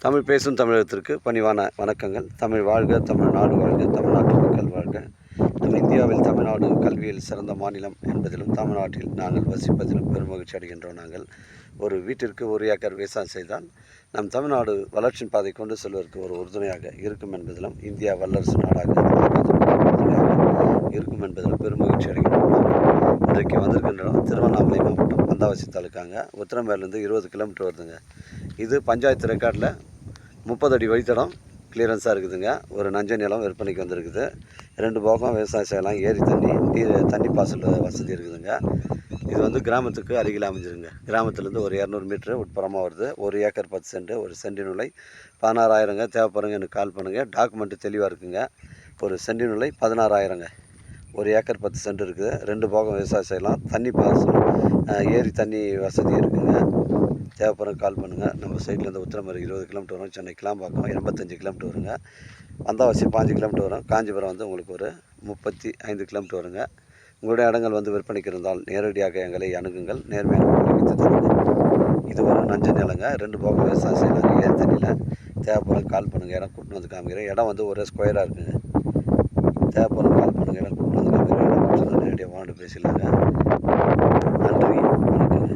தமிழ் பேசும் தமிழகத்திற்கு பணிவான வணக்கங்கள். தமிழ் வாழ்க, தமிழ்நாடு வாழ்க, தமிழ்நாட்டு மக்கள் வாழ்க. நம் இந்தியாவில் தமிழ்நாடு கல்வியில் சிறந்த மாநிலம் என்பதிலும் தமிழ்நாட்டில் நாங்கள் வசிப்பதிலும் பெருமகிழ்ச்சி அடைகின்றோம். நாங்கள் ஒரு வீட்டிற்கு 1 ஏக்கர் விவசாயம் செய்தால் நம் தமிழ்நாடு வளர்ச்சியின் பாதை கொண்டு செல்வதற்கு ஒரு உறுதுணையாக இருக்கும் என்பதிலும் இந்தியா வல்லரசு நாடாக உறுதுணையாக இருக்கும் என்பதிலும் பெருமகிழ்ச்சி அடைகின்றோம். இன்றைக்கு வந்திருக்கின்றோம் திருவண்ணாமலை மாவட்டம் வந்தாவசி தாலுக்காங்க. உத்திரமேலேருந்து 20 கிலோமீட்டர் வருதுங்க. இது பஞ்சாயத்து ரெக்கார்டில் 30 அடி வழித்தடம் கிளியரன்ஸாக இருக்குதுங்க. ஒரு நஞ்ச நிலம் விற்பனைக்கு வந்திருக்குது. 2 பக்கம் விவசாயம் செய்யலாம். ஏரி தண்ணி பாசல் வசதி இருக்குதுங்க. இது வந்து கிராமத்துக்கு அருகில் அமைஞ்சிருங்க. கிராமத்துலேருந்து ஒரு 200 மீட்ரு உட்புறமாக வருது. 1 ஏக்கர் 10 சென்ட், ஒரு சென்டின் விலை 16,000ங்க. தேவைப்படுங்க எனக்கு கால் பண்ணுங்கள். டாக்குமெண்ட்டு தெளிவாக இருக்குங்க. ஒரு சென்டின் விலை 16,000ங்க. 1 ஏக்கர் 10 சென்ட் இருக்குது. 2 பக்கம் விவசாயம் செய்யலாம். தண்ணி பாசல் ஏரி தண்ணி வசதி இருக்குதுங்க. தேவைப்படுற கால் பண்ணுங்கள். நம்ம சைட்லேருந்து உத்திரமேரூர் 20 கிலோமீட்டர் வரும். சென்னை கிளாம்பாக்கம் 85 கிலோமீட்டர் வருங்க. வந்தாவசி 5 கிலோமீட்டர் வரும். காஞ்சிபுரம் வந்து உங்களுக்கு ஒரு 35 கிலோமீட்டர் வருங்க. உங்களுடைய இடங்கள் வந்து விற்பனைக்கு இருந்தால் நேரடியாக எங்களை அணுகுங்கள். நேர்மையான வைத்து தருங்க. இது ஒரு நஞ்ச நிலங்க. 2 பக்கம் விவசாயம் செய்யலாங்க. ஏரி தண்ணியில் தேவைப்படுற கால் பண்ணுங்கள். இடம் கூட்டின்னு வந்து காமிக்கிறேன். இடம் வந்து ஒரே ஸ்கொயராக இருக்குங்க. தேவைப்படுற கால் பண்ணுங்கள். இடம் கூட்டின்னு வந்து காமிக்கிறேன். இடம் கூட்டின்னு வந்து நேரடியாக வாண்டு பேசிடலாங்க. நன்றி, வணக்கங்க.